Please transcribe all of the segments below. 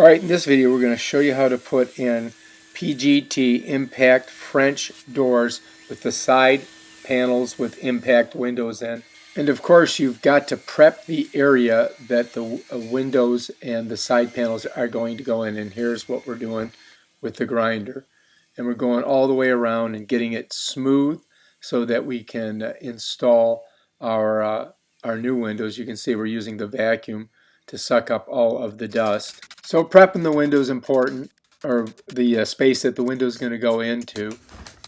Alright, in this video we're going to show you how to put in PGT Impact French doors with the side panels with impact windows in. And of course you've got to prep the area that the windows and the side panels are going to go in. And here's what we're doing with the grinder. And we're going all the way around and getting it smooth so that we can install our new windows. You can see we're using the vacuum to suck up all of the dust. So prepping the window is important, or the space that the window is going to go into,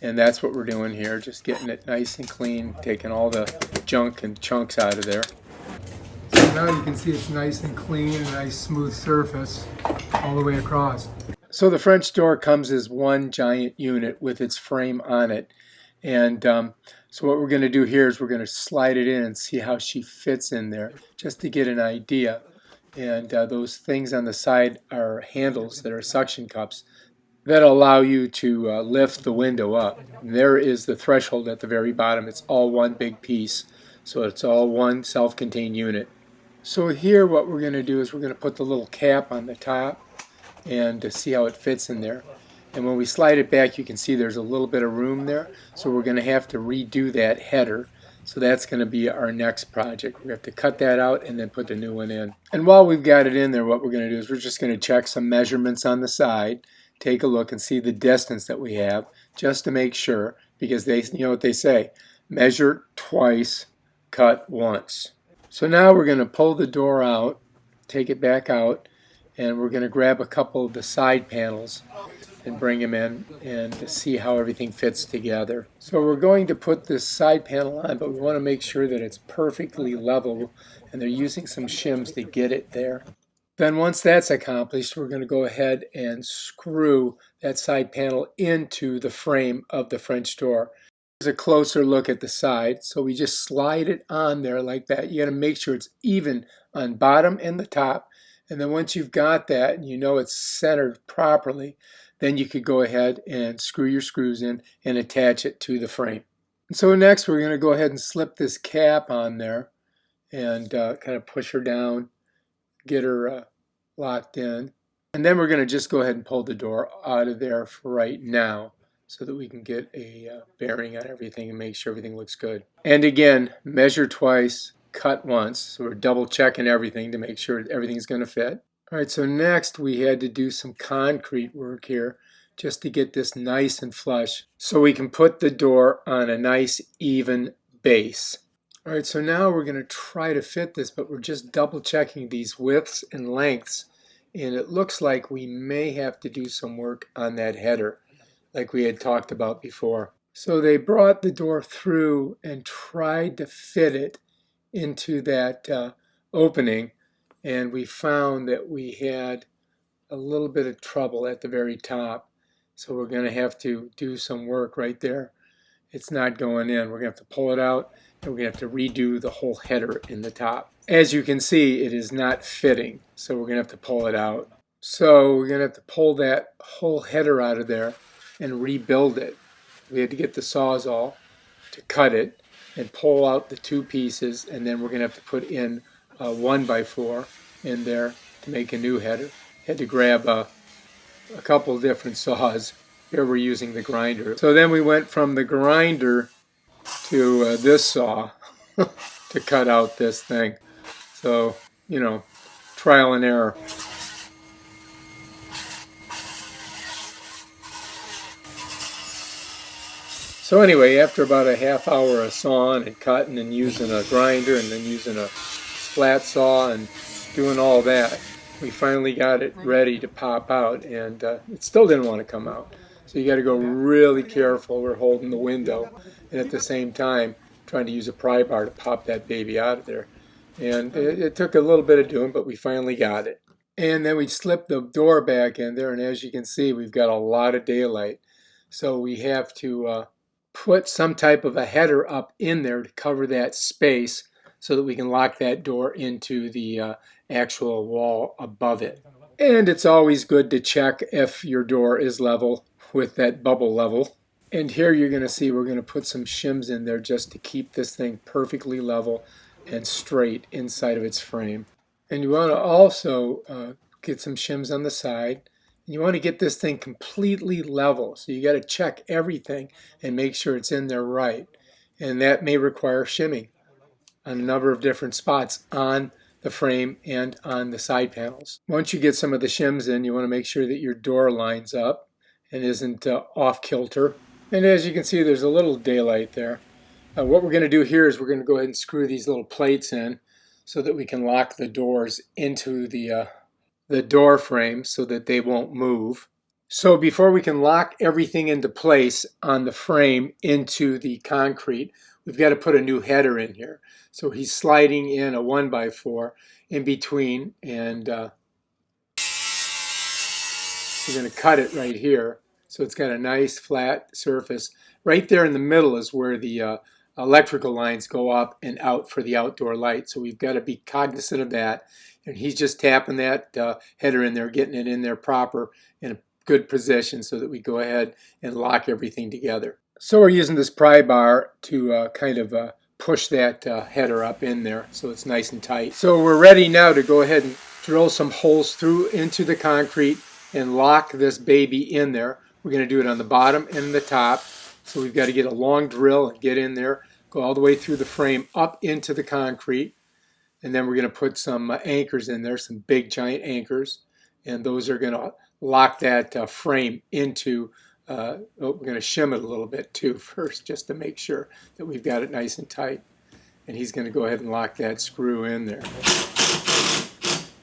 and that's what we're doing here, just getting it nice and clean, taking all the junk and chunks out of there. So now you can see it's nice and clean, a nice smooth surface all the way across. So the French door comes as one giant unit with its frame on it, and so what we're going to do here is we're going to slide it in and see how she fits in there, just to get an idea. And those things on the side are handles that are suction cups that allow you to lift the window up. And there is the threshold at the very bottom. It's all one big piece, so it's all one self-contained unit. So here what we're going to do is we're going to put the little cap on the top and to see how it fits in there. And when we slide it back, you can see there's a little bit of room there, so we're going to have to redo that header. So that's going to be our next project. We have to cut that out and then put the new one in. And while we've got it in there, what we're going to do is we're just going to check some measurements on the side, take a look and see the distance that we have, just to make sure, because they, you know what they say, measure twice, cut once. So now we're going to pull the door out, take it back out, and we're going to grab a couple of the side panels and bring them in and see how everything fits together. So we're going to put this side panel on, but we want to make sure that it's perfectly level, and they're using some shims to get it there. Then once that's accomplished, we're going to go ahead and screw that side panel into the frame of the French door. Here's a closer look at the side. So we just slide it on there like that. You got to make sure it's even on bottom and the top. And then once you've got that and you know it's centered properly, then you could go ahead and screw your screws in and attach it to the frame. And so next we're going to go ahead and slip this cap on there and kind of push her down, get her locked in. And then we're going to just go ahead and pull the door out of there for right now so that we can get a bearing on everything and make sure everything looks good. And again, measure twice, cut once. So we're double checking everything to make sure everything's going to fit. All right, so next we had to do some concrete work here just to get this nice and flush so we can put the door on a nice even base. All right, so now we're going to try to fit this, but we're just double checking these widths and lengths, and it looks like we may have to do some work on that header like we had talked about before. So they brought the door through and tried to fit it into that opening, and we found that we had a little bit of trouble at the very top. So we're going to have to do some work right there. It's not going in. We're going to have to pull it out, and we're going to have to redo the whole header in the top. As you can see, it is not fitting, so we're going to have to pull it out. So we're going to have to pull that whole header out of there and rebuild it. We had to get the Sawzall to cut it and pull out the two pieces, and then we're going to have to put in a 1x4 in there to make a new header. Had to grab a couple different saws. Here we're using the grinder. So then we went from the grinder to this saw to cut out this thing. So, you know, trial and error. So anyway, after about a half hour of sawing and cutting and using a grinder and then using a flat saw and doing all that, we finally got it ready to pop out, and it still didn't want to come out. So you got to go really careful. We're holding the window and at the same time trying to use a pry bar to pop that baby out of there. And it took a little bit of doing, but we finally got it. And then we slipped the door back in there, and as you can see, we've got a lot of daylight. So we have to put some type of a header up in there to cover that space so that we can lock that door into the actual wall above it. And it's always good to check if your door is level with that bubble level. And here you're going to see we're going to put some shims in there just to keep this thing perfectly level and straight inside of its frame. And you want to also Get some shims on the side. And you want to get this thing completely level. So you got to check everything and make sure it's in there right. And that may require shimming on a number of different spots on the frame and on the side panels. Once you get some of the shims in, you want to make sure that your door lines up and isn't off kilter. And as you can see, there's a little daylight there. What we're going to do here is we're going to go ahead and screw these little plates in so that we can lock the doors into the door frame so that they won't move. So before we can lock everything into place on the frame into the concrete, we've got to put a new header in here. So he's sliding in a 1x4 in between, and we're going to cut it right here. So it's got a nice flat surface. Right there in the middle is where the electrical lines go up and out for the outdoor light. So we've got to be cognizant of that. And he's just tapping that header in there, getting it in there proper in a good position so that we go ahead and lock everything together. So we're using this pry bar to kind of push that header up in there so it's nice and tight. So we're ready now to go ahead and drill some holes through into the concrete and lock this baby in there. We're going to do it on the bottom and the top. So we've got to get a long drill and get in there, go all the way through the frame up into the concrete. And then we're going to put some anchors in there, some big giant anchors. And those are going to lock that frame into, we're going to shim it a little bit too first, just to make sure that we've got it nice and tight. And he's going to go ahead and lock that screw in there.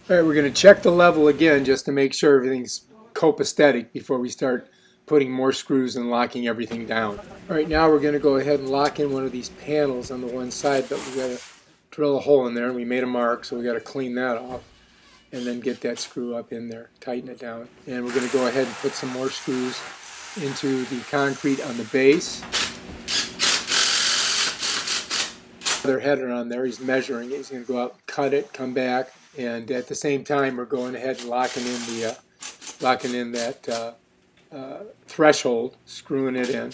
All right, we're going to check the level again just to make sure everything's copacetic before we start putting more screws and locking everything down. All right, now we're going to go ahead and lock in one of these panels on the one side, but we've got to drill a hole in there, and we made a mark, so we got to clean that off and then get that screw up in there, tighten it down. And we're going to go ahead and put some more screws into the concrete on the base. Another header on there, he's measuring it. He's going to go out and cut it, come back, and at the same time we're going ahead and locking in that threshold, screwing it in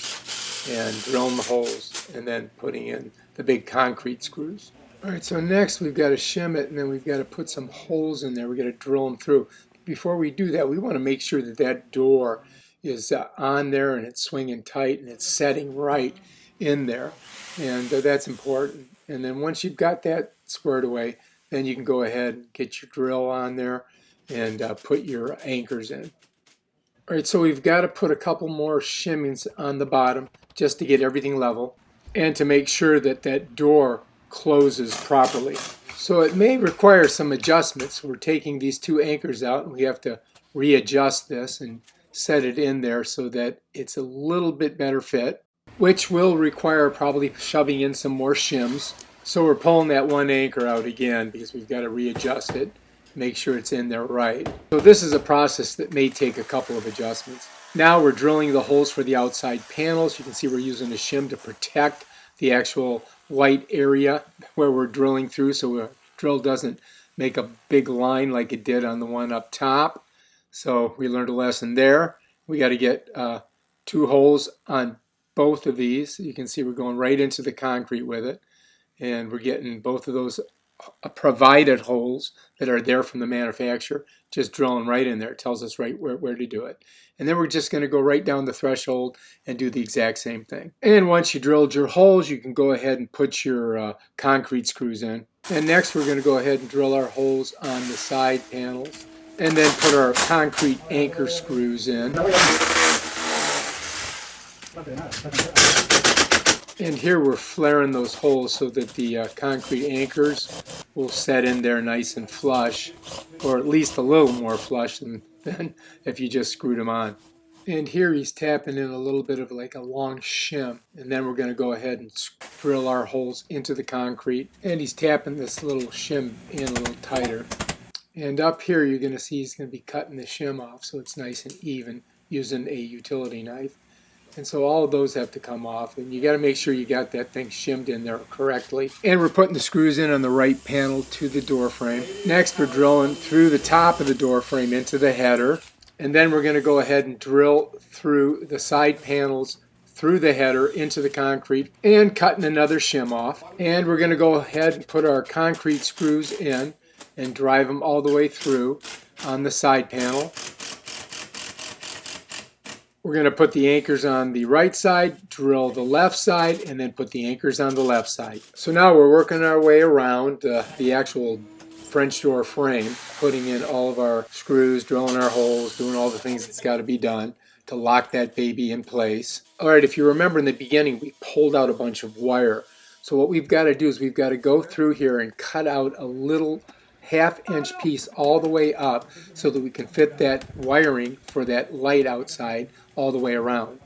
and drilling the holes and then putting in the big concrete screws. All right, so next we've got to shim it, and then we've got to put some holes in there. We've got to drill them through. Before we do that, we want to make sure that that door is on there and it's swinging tight and it's setting right in there. And that's important. And then once you've got that squared away, then you can go ahead and get your drill on there and put your anchors in. All right, so we've got to put a couple more shimmings on the bottom just to get everything level and to make sure that that door closes properly. So it may require some adjustments. We're taking these two anchors out and we have to readjust this and set it in there so that it's a little bit better fit, which will require probably shoving in some more shims. So we're pulling that one anchor out again because we've got to readjust it, make sure it's in there right. So this is a process that may take a couple of adjustments. Now we're drilling the holes for the outside panels. You can see we're using a shim to protect the actual white area where we're drilling through so the drill doesn't make a big line like it did on the one up top. So we learned a lesson there. We got to get 2 holes on both of these. You can see we're going right into the concrete with it, and we're getting both of those provided holes that are there from the manufacturer, just drilling right in there. It tells us right where to do it. And then we're just going to go right down the threshold and do the exact same thing. And once you drilled your holes, you can go ahead and put your concrete screws in. And next we're going to go ahead and drill our holes on the side panels and then put our concrete anchor screws in. And here we're flaring those holes so that the concrete anchors will set in there nice and flush, or at least a little more flush than if you just screwed them on. And here he's tapping in a little bit of like a long shim, and then we're going to go ahead and drill our holes into the concrete, and he's tapping this little shim in a little tighter. And up here you're going to see he's going to be cutting the shim off so it's nice and even using a utility knife. And so all of those have to come off, and you got to make sure you got that thing shimmed in there correctly. And we're putting the screws in on the right panel to the door frame. Next we're drilling through the top of the door frame into the header, and then we're going to go ahead and drill through the side panels through the header into the concrete and cutting another shim off. And we're going to go ahead and put our concrete screws in and drive them all the way through. on the side panel. We're going to put the anchors on the right side, drill the left side, and then put the anchors on the left side. So now we're working our way around the actual French door frame, putting in all of our screws, drilling our holes, doing all the things that's got to be done to lock that baby in place. All right, if you remember in the beginning, we pulled out a bunch of wire. So what we've got to do is we've got to go through here and cut out a little half-inch piece all the way up so that we can fit that wiring for that light outside all the way around.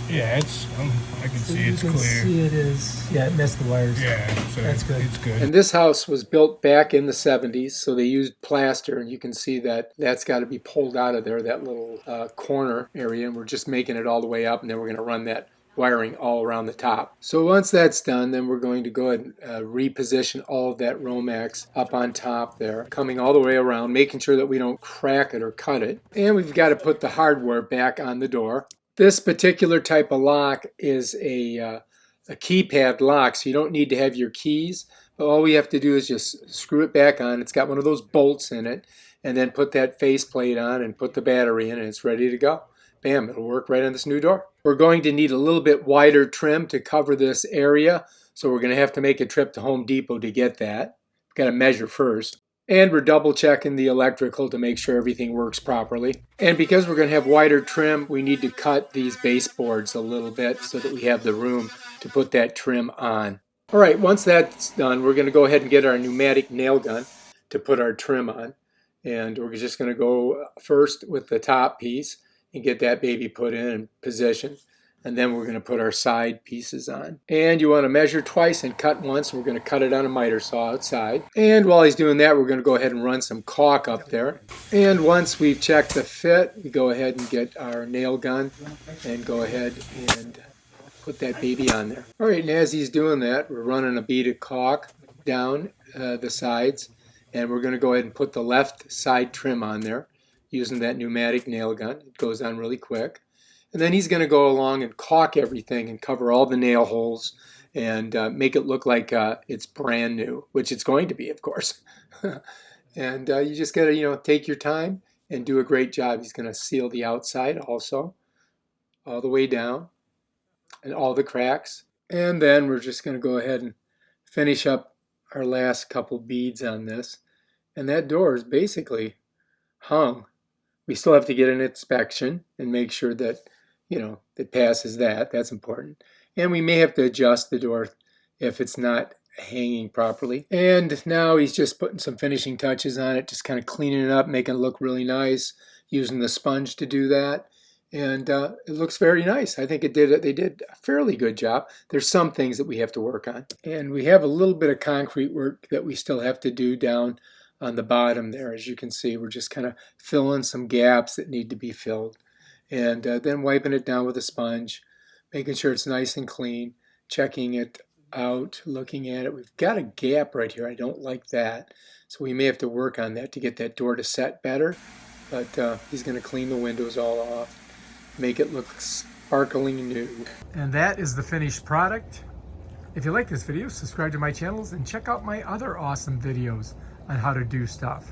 Yeah, it's I can see it's clear. You can see it is, yeah, it missed the wires. Yeah, so That's good. It's good. And this house was built back in the 70s, so they used plaster, and you can see that that's got to be pulled out of there, that little corner area, and we're just making it all the way up, and then we're going to run that wiring all around the top. So once that's done, then we're going to go ahead and reposition all of that Romex up on top there, coming all the way around, making sure that we don't crack it or cut it. And we've got to put the hardware back on the door. This particular type of lock is a keypad lock, so you don't need to have your keys. All we have to do is just screw it back on. It's got one of those bolts in it, and then put that faceplate on and put the battery in, and it's ready to go. Bam, it'll work right on this new door. We're going to need a little bit wider trim to cover this area, so we're going to have to make a trip to Home Depot to get that. We've got to measure first. And we're double checking the electrical to make sure everything works properly. And because we're going to have wider trim, we need to cut these baseboards a little bit so that we have the room to put that trim on. All right, once that's done, we're going to go ahead and get our pneumatic nail gun to put our trim on. And we're just going to go first with the top piece and get that baby put in position. And then we're going to put our side pieces on. And you want to measure twice and cut once. We're going to cut it on a miter saw outside. And while he's doing that, we're going to go ahead and run some caulk up there. And once we've checked the fit, we go ahead and get our nail gun and go ahead and put that baby on there. All right, and as he's doing that, we're running a bead of caulk down the sides. And we're going to go ahead and put the left side trim on there using that pneumatic nail gun. It goes on really quick. And then he's going to go along and caulk everything and cover all the nail holes and make it look like it's brand new, which it's going to be, of course. And you just got to, take your time and do a great job. He's going to seal the outside also, all the way down, and all the cracks. And then we're just going to go ahead and finish up our last couple beads on this. And that door is basically hung. We still have to get an inspection and make sure that it passes that. That's important. And we may have to adjust the door if it's not hanging properly. And now he's just putting some finishing touches on it, just kind of cleaning it up, making it look really nice, using the sponge to do that. And it looks very nice. I think they did a fairly good job. There's some things that we have to work on. And we have a little bit of concrete work that we still have to do down on the bottom there. As you can see, we're just kind of filling some gaps that need to be filled. And then wiping it down with a sponge, making sure it's nice and clean, checking it out, looking at it. We've got a gap right here. I don't like that. So we may have to work on that to get that door to set better. But he's going to clean the windows all off, make it look sparkling new. And that is the finished product. If you like this video, subscribe to my channels and check out my other awesome videos on how to do stuff.